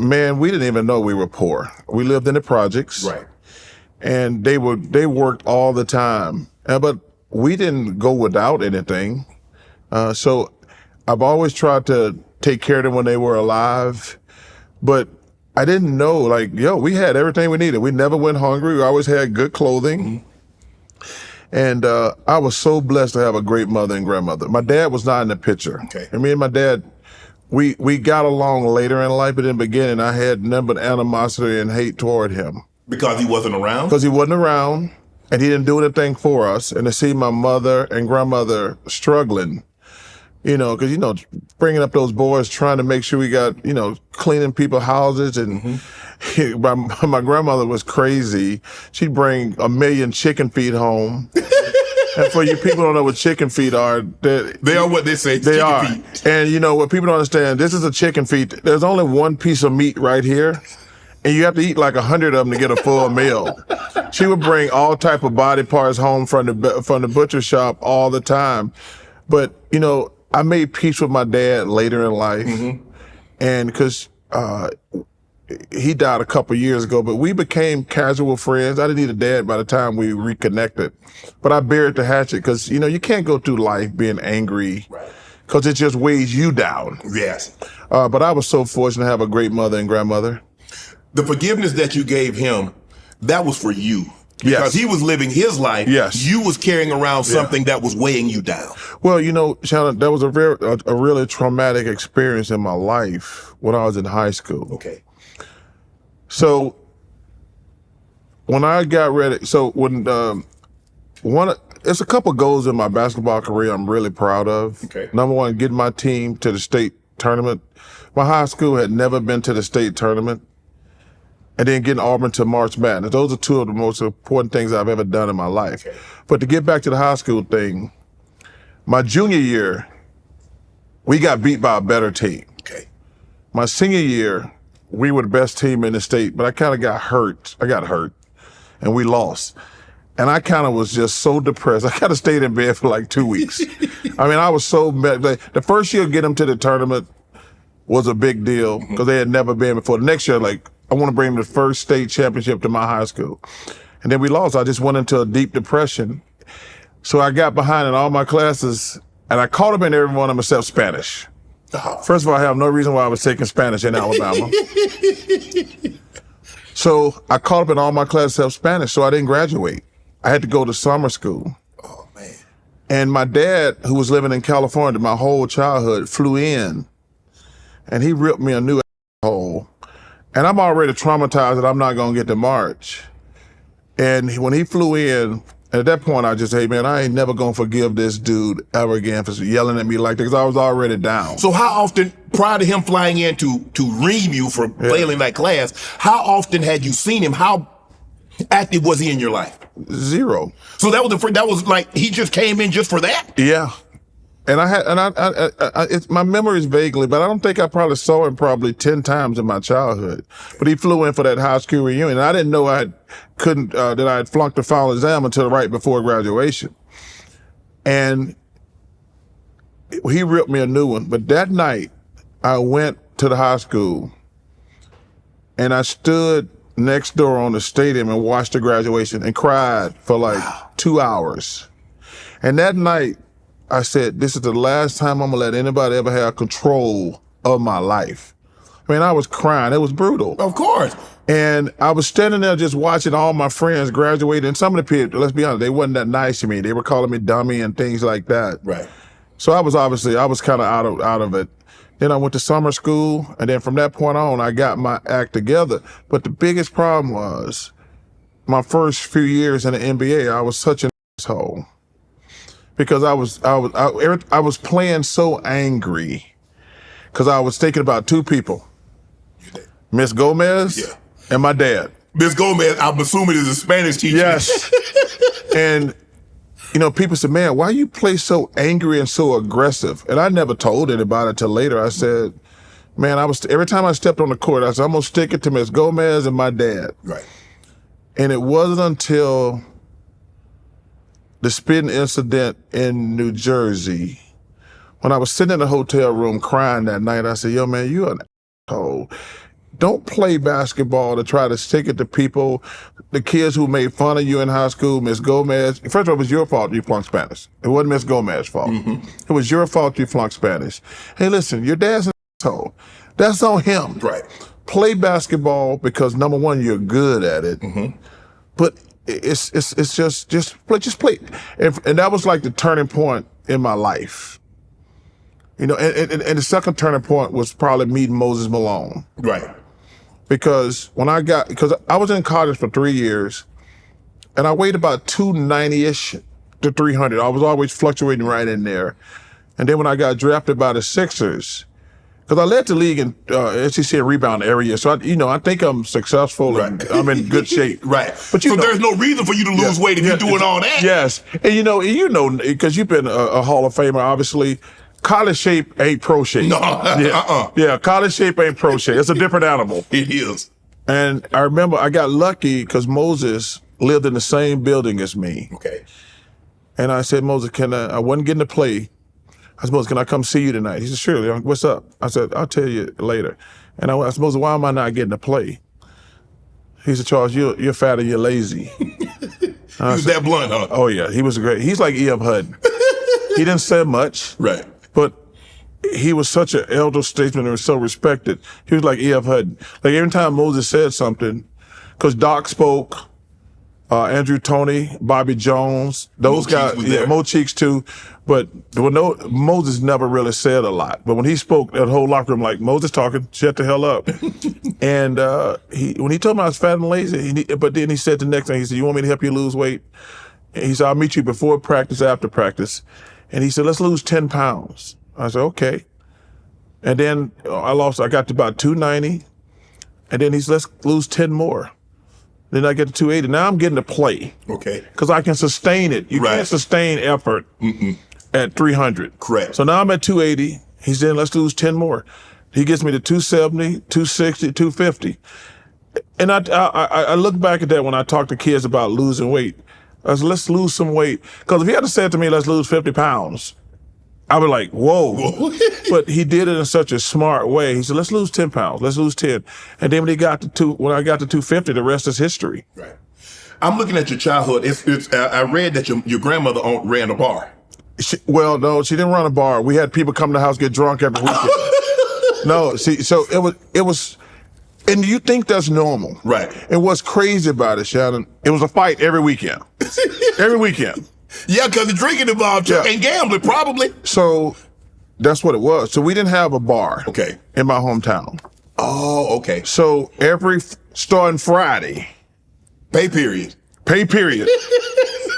man, we didn't even know we were poor. We lived in the projects. Right. And they worked all the time. But we didn't go without anything. So I've always tried to take care of them when they were alive. But I didn't know, like, we had everything we needed. We never went hungry. We always had good clothing. And I was so blessed to have a great mother and grandmother. My dad was not in the picture. Okay. And me and my dad, we got along later in life, but in the beginning, I had nothing but animosity and hate toward him. Because he wasn't around? Because he wasn't around, and he didn't do anything for us. And to see my mother and grandmother struggling, because, bringing up those boys, trying to make sure we got, cleaning people's houses. And my grandmother was crazy. She'd bring 1 million chicken feet home. And for you people who don't know what chicken feet are, they are what they say. They chicken are. Feet. And what people don't understand, this is a chicken feet. There's only one piece of meat right here. And you have to eat like 100 of them to get a full meal. She would bring all type of body parts home from the butcher shop all the time. But, I made peace with my dad later in life. And because he died a couple years ago, but we became casual friends. I didn't need a dad by the time we reconnected. But I buried the hatchet because, you can't go through life being angry because it just weighs you down. Yes. But I was so fortunate to have a great mother and grandmother. The forgiveness that you gave him, that was for you. Because he was living his life. Yes. You was carrying around something that was weighing you down. Well, Shannon, that was a really traumatic experience in my life when I was in high school. Okay. So when I got ready, it's a couple goals in my basketball career I'm really proud of. Okay. Number one, getting my team to the state tournament. My high school had never been to the state tournament. And then getting Auburn to March Madness. Those are two of the most important things I've ever done in my life. Okay. But to get back to the high school thing, my junior year, we got beat by a better team. Okay. My senior year, we were the best team in the state, but I kind of got hurt. I got hurt, and we lost. And I kind of was just so depressed. I kind of stayed in bed for like 2 weeks. I mean, I was so mad. The first year, get them to the tournament was a big deal because they had never been before. The next year, I want to bring the first state championship to my high school. And then we lost. I just went into a deep depression. So I got behind in all my classes, and I caught up in every one of them except Spanish. First of all, I have no reason why I was taking Spanish in Alabama. So I caught up in all my classes except Spanish, so I didn't graduate. I had to go to summer school. Oh, man. And my dad, who was living in California my whole childhood, flew in, and he ripped me a new asshole. And I'm already traumatized that I'm not going to get to March. And when he flew in, and at that point, I just, hey, man, I ain't never going to forgive this dude ever again for yelling at me like that because I was already down. So how often, prior to him flying in to ream you for failing that class, how often had you seen him? How active was he in your life? Zero. So that was like, he just came in just for that? Yeah. And my memory is vaguely, but I don't think I probably saw him 10 times in my childhood. But he flew in for that high school reunion. I didn't know that I had flunked the final exam until right before graduation. And he ripped me a new one. But that night, I went to the high school and I stood next door on the stadium and watched the graduation and cried for 2 hours. And that night, I said, this is the last time I'm gonna let anybody ever have control of my life. I mean, I was crying. It was brutal. Of course. And I was standing there just watching all my friends graduate. And some of the people, let's be honest, they wasn't that nice to me. They were calling me dummy and things like that. Right. So I was kind of out of it. Then I went to summer school. And then from that point on, I got my act together. But the biggest problem was my first few years in the NBA, I was such an asshole. Because I was playing so angry because I was thinking about two people, Miss Gomez and my dad. Miss Gomez, I'm assuming, is a Spanish teacher. Yes. And, people said, man, why you play so angry and so aggressive? And I never told anybody until later. I said, man, every time I stepped on the court, I said, I'm going to stick it to Miss Gomez and my dad. Right. And it wasn't until the spitting incident in New Jersey, when I was sitting in a hotel room crying that night, I said, yo, man, you an asshole. don't play basketball to try to stick it to people, the kids who made fun of you in high school, Miss Gomez. First of all, it was your fault you flunked Spanish. It wasn't Miss Gomez's fault. It was your fault you flunked Spanish. Hey, listen, your dad's an asshole. That's on him. Right. Play basketball because number one, you're good at it. But it's just play. And that was like the turning point in my life. You know, and the second turning point was probably meeting Moses Malone. Right. Because because I was in college for 3 years and I weighed about 290-ish to 300. I was always fluctuating right in there. And then when I got drafted by the Sixers, because I led the league in SEC rebound area, so I think I'm successful and I'm in good shape. Right. But so there's no reason for you to lose weight if you're doing all that. Yes. And because you've been a Hall of Famer, obviously, college shape ain't pro shape. No. Yeah, college shape ain't pro shape. It's a different animal. It is. And I remember I got lucky because Moses lived in the same building as me. Okay. And I said, Moses, I wasn't getting to play. I said, Moses, can I come see you tonight? He said, sure. What's up? I said, I'll tell you later. And I said, Moses, why am I not getting to play? He said, Charles, you're fat and you're lazy. He was that blunt, huh? Oh, yeah. He was great. He's like E.M. Hutton. He didn't say much. Right. But he was such an elder statesman and was so respected. He was like E.F. Hutton. Like every time Moses said something, because Doc spoke, Andrew Toney, Bobby Jones, those guys, Mo Cheeks too. But Moses never really said a lot. But when he spoke, that whole locker room like, Moses talking, shut the hell up. And when he told me I was fat and lazy, but then he said the next thing, he said, you want me to help you lose weight? And he said, I'll meet you before practice, after practice. And he said, let's lose 10 pounds. I said, okay. And then I got to about 290. And then he said, let's lose 10 more. Then I get to 280. Now I'm getting to play. Okay. Because I can sustain it. You can't sustain effort at 300. Correct. So now I'm at 280. He said, let's lose 10 more. He gets me to 270, 260, 250. And I look back at that when I talk to kids about losing weight. I said, let's lose some weight. Because if he had said to me, let's lose 50 pounds, I would like, whoa. But he did it in such a smart way. He said, let's lose 10 pounds. Let's lose 10. And then when I got to 250, the rest is history. Right. I'm looking at your childhood. I read that your grandmother ran a bar. No, she didn't run a bar. We had people come to the house, get drunk every weekend. No, so it was, and you think that's normal. Right. And what's crazy about it, Shannon, it was a fight every weekend. Every weekend. Yeah, because the drinking involved and gambling, probably. So that's what it was. So we didn't have a bar in my hometown. Oh, okay. So starting Friday. Pay period.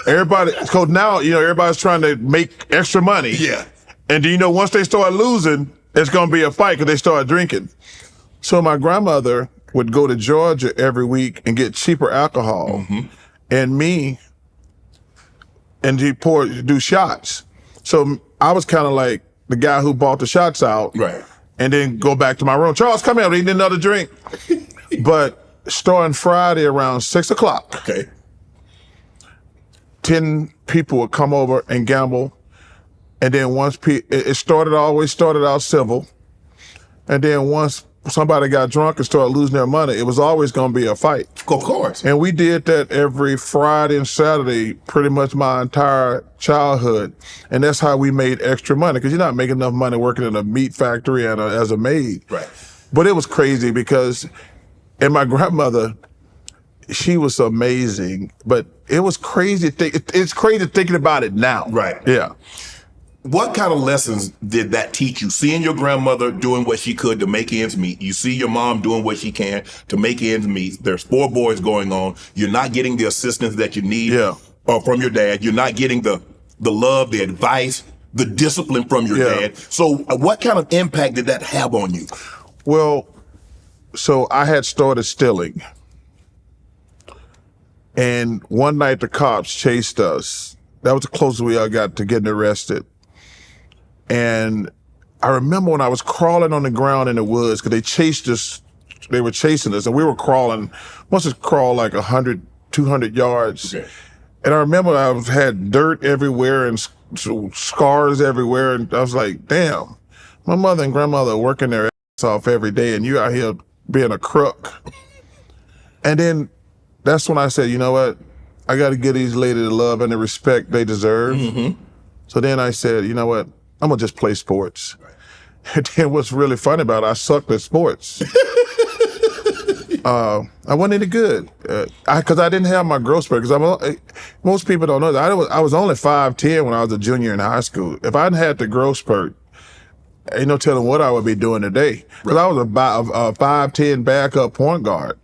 Everybody, because now, everybody's trying to make extra money. Yeah. And once they start losing, it's going to be a fight because they start drinking. So my grandmother would go to Georgia every week and get cheaper alcohol. And do shots. So I was kind of like the guy who bought the shots out. Right. And then go back to my room. Charles, come here, we need another drink. But starting Friday around 6 o'clock. Okay. 10 people would come over and gamble. And then once it always started out civil. And then once somebody got drunk and started losing their money, it was always going to be a fight. Of course. And we did that every Friday and Saturday, pretty much my entire childhood. And that's how we made extra money, because you're not making enough money working in a meat factory and as a maid. Right. But it was crazy and my grandmother, she was amazing, but it was crazy. It's crazy thinking about it now. Right. Yeah. What kind of lessons did that teach you? Seeing your grandmother doing what she could to make ends meet. You see your mom doing what she can to make ends meet. There's 4 boys going on. You're not getting the assistance that you need from your dad. You're not getting the love, the advice, the discipline from your dad. So what kind of impact did that have on you? Well, so I had started stealing. And one night the cops chased us. That was the closest we all got to getting arrested. And I remember when I was crawling on the ground in the woods, because they chased us, they were chasing us, and we were crawling, must have crawled like 100, 200 yards. Okay. And I remember I had dirt everywhere and scars everywhere, and I was like, damn, my mother and grandmother are working their ass off every day, and you out here being a crook. And then that's when I said, you know what? I got to give these ladies the love and the respect they deserve. So then I said, you know what? I'm going to just play sports. And then what's really funny about it, I sucked at sports. I wasn't any good because I didn't have my growth spurt. Because most people don't know that I was only 5'10" when I was a junior in high school. If I hadn't had the growth spurt, ain't no telling what I would be doing today. Because I was a 5'10" backup point guard.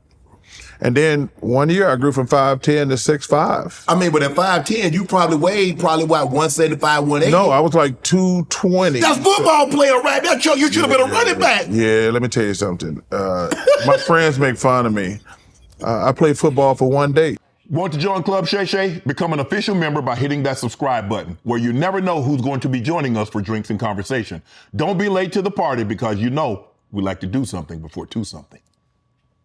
And then one year I grew from 5'10" to 6'5". I mean, but at 5'10", you probably weighed what, 175, 180? No, I was like 220. That's football player right there. You should have been a running back. Yeah, let me tell you something. My friends make fun of me. I played football for one day. Want to join Club Shay Shay? Become an official member by hitting that subscribe button, where you never know who's going to be joining us for drinks and conversation. Don't be late to the party because you know we like to do something before two something.